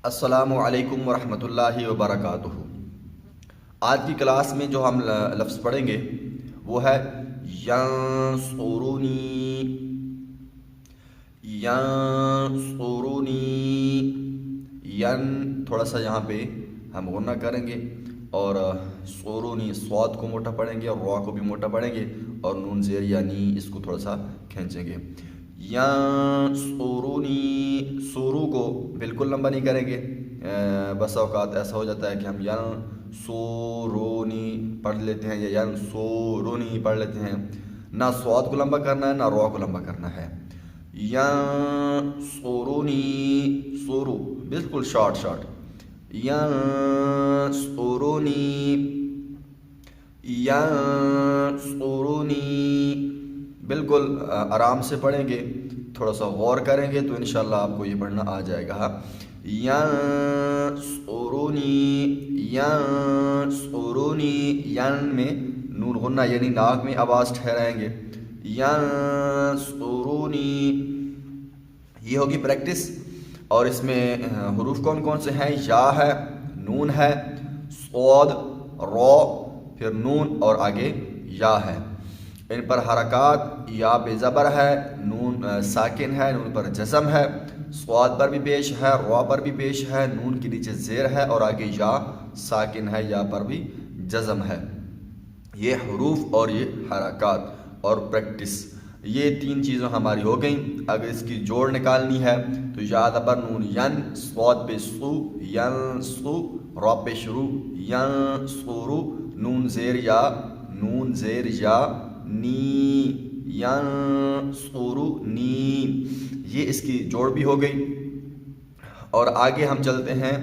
السلام علیکم ورحمۃ اللہ وبرکاتہ۔ آج کی کلاس میں جو ہم لفظ پڑھیں گے وہ ہے ینصرونی۔ ینصرونی، ین تھوڑا سا یہاں پہ ہم غنہ کریں گے اور صورونی صاد کو موٹا پڑھیں گے اور را کو بھی موٹا پڑھیں گے اور نون زیر یعنی اس کو تھوڑا سا کھینچیں گے۔ ینصرونی، سورو کو بالکل لمبا نہیں کریں گے، بس اوقات ایسا ہو جاتا ہے کہ ہم ینصرونی پڑھ لیتے ہیں یا ینصرونی پڑھ لیتے ہیں، نہ صاد کو لمبا کرنا ہے نہ را کو لمبا کرنا ہے۔ ینصرونی، سورو بالکل شارٹ ینصرونی، ینصرونی بالکل آرام سے پڑھیں گے، تھوڑا سا غور کریں گے تو انشاءاللہ آپ کو یہ پڑھنا آ جائے گا۔ ینصرونی، ینصرونی، ین میں نون غنہ یعنی ناک میں آواز ٹھہرائیں گے۔ ینصرونی، یہ ہوگی پریکٹس۔ اور اس میں حروف کون کون سے ہیں؟ یا ہے، نون ہے، صاد، را، پھر نون اور آگے یا ہے۔ ان پر حرکات، یا پہ زبر ہے، نون ساکن ہے، نون پر جزم ہے، صاد پر بھی پیش ہے، را پر بھی پیش ہے، نون کے نیچے زیر ہے اور آگے یا ساکن ہے، یا پر بھی جزم ہے۔ یہ حروف اور یہ حرکات اور پریکٹس، یہ تین چیزیں ہماری ہو گئیں۔ اگر اس کی جوڑ نکالنی ہے تو یا زبر نون ین، صاد پہ سو، ینصو، را پہ شروع، ینصرو، نون زیر یا، نون زیر یا، نی، ینصرونی، یہ اس کی جوڑ بھی ہو گئی۔ اور آگے ہم چلتے ہیں،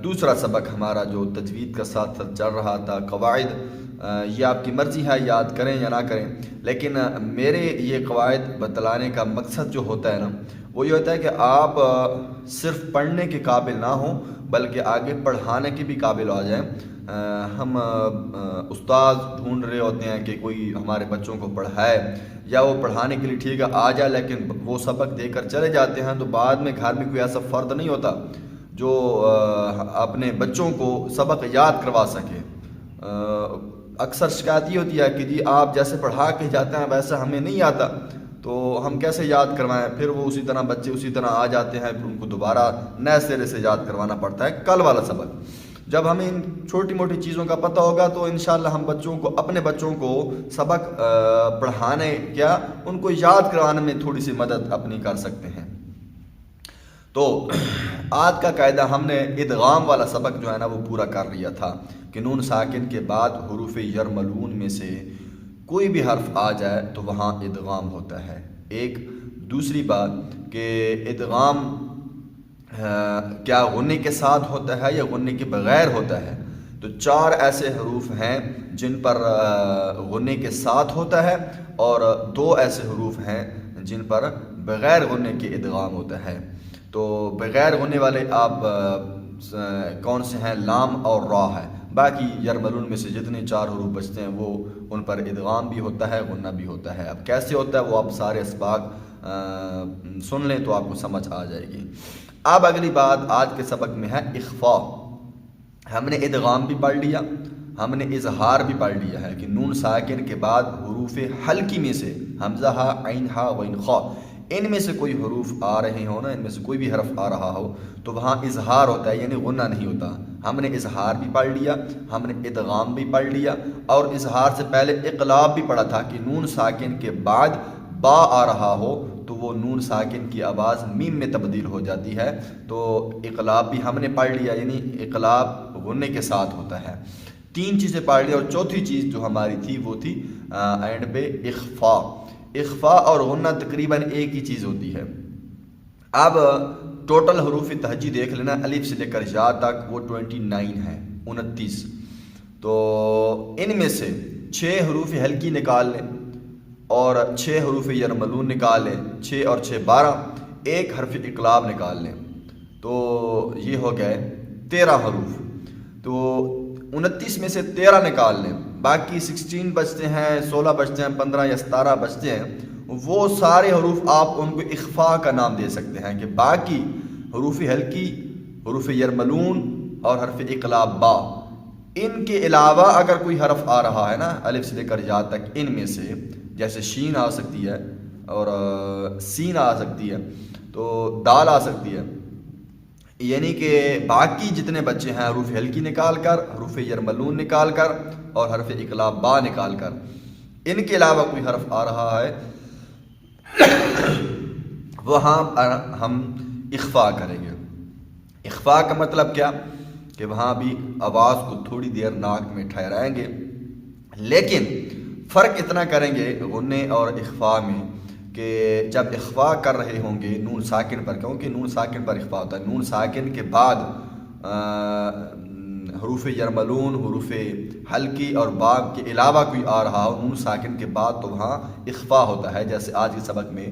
دوسرا سبق ہمارا جو تجوید کا ساتھ چل رہا تھا، قواعد، یہ آپ کی مرضی ہے یاد کریں یا نہ کریں، لیکن میرے یہ قواعد بتلانے کا مقصد جو ہوتا ہے نا، وہ یہ ہوتا ہے کہ آپ صرف پڑھنے کے قابل نہ ہوں بلکہ آگے پڑھانے کے بھی قابل آ جائیں۔ ہم استاد ڈھونڈ رہے ہوتے ہیں کہ کوئی ہمارے بچوں کو پڑھائے، یا وہ پڑھانے کے لیے ٹھیک ہے آ جائے لیکن وہ سبق دے کر چلے جاتے ہیں، تو بعد میں گھر میں کوئی ایسا فرد نہیں ہوتا جو اپنے بچوں کو سبق یاد کروا سکے۔ اکثر شکایت یہ ہوتی ہے کہ جی آپ جیسے پڑھا کے جاتے ہیں ویسا ہمیں نہیں آتا، تو ہم کیسے یاد کروائیں؟ پھر وہ اسی طرح بچے اسی طرح آ جاتے ہیں، پھر ان کو دوبارہ نئے سرے سے یاد کروانا پڑتا ہے کل والا سبق۔ جب ہمیں ان چھوٹی موٹی چیزوں کا پتہ ہوگا تو انشاءاللہ ہم بچوں کو، اپنے بچوں کو سبق پڑھانے کیا ان کو یاد کروانے میں تھوڑی سی مدد اپنی کر سکتے ہیں۔ تو آج کا قاعدہ ہم نے ادغام والا سبق جو ہے نا وہ پورا کر لیا تھا کہ نون ساکن کے بعد حروف یرملون میں سے کوئی بھی حرف آ جائے تو وہاں ادغام ہوتا ہے۔ ایک دوسری بات کہ ادغام کیا غنے کے ساتھ ہوتا ہے یا غنے کے بغیر ہوتا ہے؟ تو چار ایسے حروف ہیں جن پر غنے کے ساتھ ہوتا ہے اور دو ایسے حروف ہیں جن پر بغیر غنے کے ادغام ہوتا ہے۔ تو بغیر غنے والے آپ کون سے ہیں؟ لام اور را ہے۔ باقی یرملون میں سے جتنے چار حروف بچتے ہیں وہ ان پر ادغام بھی ہوتا ہے، غنہ بھی ہوتا ہے۔ اب کیسے ہوتا ہے وہ آپ سارے اسباق سن لیں تو آپ کو سمجھ آ جائے گی۔ اب اگلی بات آج کے سبق میں ہے اخفاء۔ ہم نے ادغام بھی پڑھ لیا، ہم نے اظہار بھی پڑھ لیا ہے کہ نون ساکن کے بعد حروف حلقی میں سے حمزہ ہا، عین ہا، غین خا، ان میں سے کوئی حروف آ رہے ہوں نا، ان میں سے کوئی بھی حرف آ رہا ہو تو وہاں اظہار ہوتا ہے، یعنی غنہ نہیں ہوتا۔ ہم نے اظہار بھی پڑھ لیا، ہم نے ادغام بھی پڑھ لیا، اور اظہار سے پہلے اقلاب بھی پڑھا تھا کہ نون ساکن کے بعد با آ رہا ہو تو وہ نون ساکن کی آواز میم میں تبدیل ہو جاتی ہے، تو اقلاب بھی ہم نے پڑھ لیا، یعنی اقلاب غنے کے ساتھ ہوتا ہے۔ تین چیزیں پڑھ لی، اور چوتھی چیز جو ہماری تھی وہ تھی اینڈ پہ اخفاء۔ اخفاء اور غنہ تقریباً ایک ہی چیز ہوتی ہے۔ اب ٹوٹل حروف تہجی دیکھ لینا، الف سے لے کر یا تک وہ 29 ہیں، 29۔ تو ان میں سے 6 حروف حلقی نکال لیں اور 6 حروف یرملون نکال لیں، 6 اور 6 12، ایک حرف اقلاب نکال لیں، تو یہ ہو گئے 13 حروف۔ تو 29 میں سے 13 نکال لیں، باقی 16 بچتے ہیں، 16 بچتے ہیں، 15 یا 17 بچتے ہیں، وہ سارے حروف آپ ان کو اخفاء کا نام دے سکتے ہیں کہ باقی حروف حلقی حروف یرملون اور حرف اقلاب با، ان کے علاوہ اگر کوئی حرف آ رہا ہے نا الف سے لے کر یا تک، ان میں سے جیسے شین آ سکتی ہے اور سین آ سکتی ہے، تو دال آ سکتی ہے، یعنی کہ باقی جتنے بچے ہیں حروف ہلکی نکال کر، حروف یرملون نکال کر اور حرف اقلاب با نکال کر، ان کے علاوہ کوئی حرف آ رہا ہے وہاں ہم اخفا کریں گے۔ اخفا کا مطلب کیا کہ وہاں بھی آواز کو تھوڑی دیر ناک میں ٹھہرائیں گے، لیکن فرق اتنا کریں گے غنّے اور اخفا میں کہ جب اخفا کر رہے ہوں گے نون ساکن پر، کیونکہ نون ساکن پر اخفا ہوتا ہے، نون ساکن کے بعد حروف یرملون، حروف حلقی اور باب کے علاوہ کوئی آ رہا ہو نون ساکن کے بعد تو وہاں اخفا ہوتا ہے، جیسے آج کے سبق میں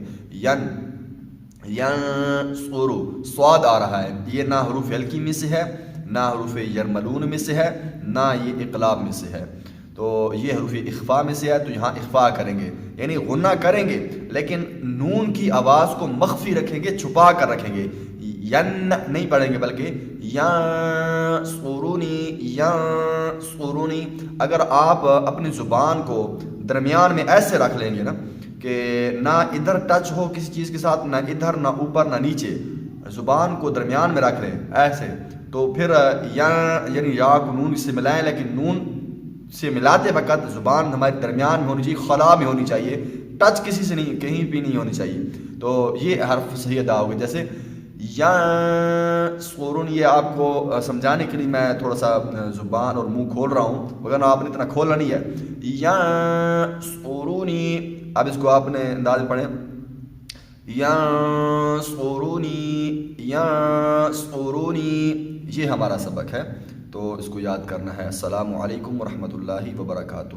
ینصرو صاد آ رہا ہے، یہ نہ حروف حلقی میں سے ہے، نہ حروف یرملون میں سے ہے، نہ یہ اقلاب میں سے ہے، تو یہ حروف اخفا میں سے ہے، تو یہاں اخفا کریں گے، یعنی غنہ کریں گے لیکن نون کی آواز کو مخفی رکھیں گے، چھپا کر رکھیں گے، ین نہیں پڑھیں گے بلکہ ینصرونی۔ اگر آپ اپنی زبان کو درمیان میں ایسے رکھ لیں گے نا کہ نہ ادھر ٹچ ہو کسی چیز کے ساتھ، نہ ادھر نہ اوپر نہ نیچے، زبان کو درمیان میں رکھ لیں ایسے، تو پھر یعنی یا کو نون سے ملائیں، لیکن نون سے ملاتے وقت زبان ہمارے درمیان میں ہونی چاہیے، خلا میں ہونی چاہیے، ٹچ کسی سے نہیں، کہیں بھی نہیں ہونی چاہیے، تو یہ حرف صحیح ادا ہوگا۔ جیسے ینصرون، یہ آپ کو سمجھانے کے لیے میں تھوڑا سا زبان اور منہ کھول رہا ہوں، وغیرہ آپ نے اتنا کھولنا نہیں ہے۔ ینصرونی، اب اس کو آپ نے انداز میں پڑھیں، ینصرونی ینصرونی، یہ ہمارا سبق ہے، تو اس کو یاد کرنا ہے۔ السلام علیکم ورحمۃ اللہ وبرکاتہ۔